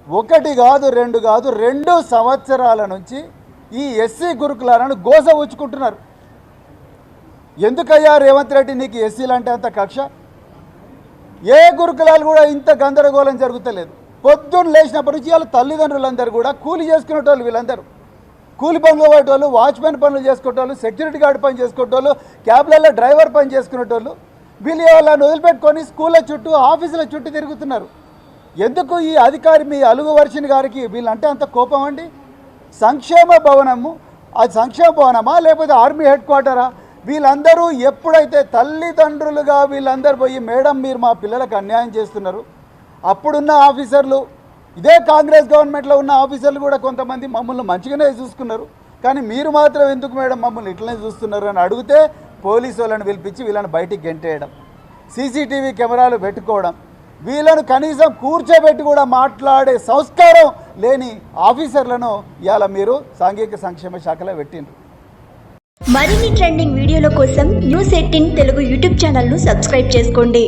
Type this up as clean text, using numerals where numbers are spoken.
ఒకటి కాదు రెండు కాదు 2 సంవత్సరాల నుంచి ఈ ఎస్సీ గురుకులాలను గోస ఉంచుకుంటున్నారు. ఎందుకయ్యా రేవంత్ రెడ్డి నీకు ఎస్సీలు అంటే అంత కక్ష? ఏ గురుకులాలు కూడా ఇంత గందరగోళం జరుగుతలేదు. పొద్దున్న లేచినప్పటి నుంచి వాళ్ళ తల్లిదండ్రులందరూ కూడా కూలి చేసుకునేటోళ్ళు, వీళ్ళందరూ కూలి పనులు పోయేటోళ్ళు, వాచ్మెన్ పనులు చేసుకునేటోళ్ళు, సెక్యూరిటీ గార్డ్ పని చేసుకునేటోళ్ళు, క్యాబ్లలో డ్రైవర్ పని చేసుకునేటోళ్ళు. వీళ్ళు వాళ్ళని వదిలిపెట్టుకొని స్కూళ్ళ చుట్టూ ఆఫీసుల చుట్టూ తిరుగుతున్నారు. ఎందుకు ఈ అధికారి మీ అలుగు వర్షిని గారికి వీళ్ళంటే అంత కోపం అండి? సంక్షేమ భవనము, అది సంక్షేమ భవనమా లేకపోతే ఆర్మీ హెడ్ క్వార్టరా? వీళ్ళందరూ ఎప్పుడైతే తల్లిదండ్రులుగా వీళ్ళందరూ పోయి మేడం మీరు మా పిల్లలకు అన్యాయం చేస్తున్నారు, అప్పుడున్న ఆఫీసర్లు, ఇదే కాంగ్రెస్ గవర్నమెంట్లో ఉన్న ఆఫీసర్లు కూడా కొంతమంది మమ్మల్ని మంచిగానే చూసుకున్నారు, కానీ మీరు మాత్రం ఎందుకు మేడం మమ్మల్ని ఇట్లనే చూస్తున్నారు అని అడిగితే పోలీసు వాళ్ళని పిలిపించి వీళ్ళని బయటికి గెంటేయడం, సీసీటీవీ కెమెరాలు పెట్టుకోవడం, వీళ్ళను కనీసం కూర్చోబెట్టి కూడా మాట్లాడే సంస్కారం లేని ఆఫీసర్లను ఇవాళ మీరు సాంఘిక సంక్షేమ శాఖలో పెట్టిండ్రు. మరిన్ని ట్రెండింగ్ వీడియోల కోసం న్యూస్ 18 తెలుగు యూట్యూబ్ ఛానల్ను సబ్స్క్రైబ్ చేసుకోండి.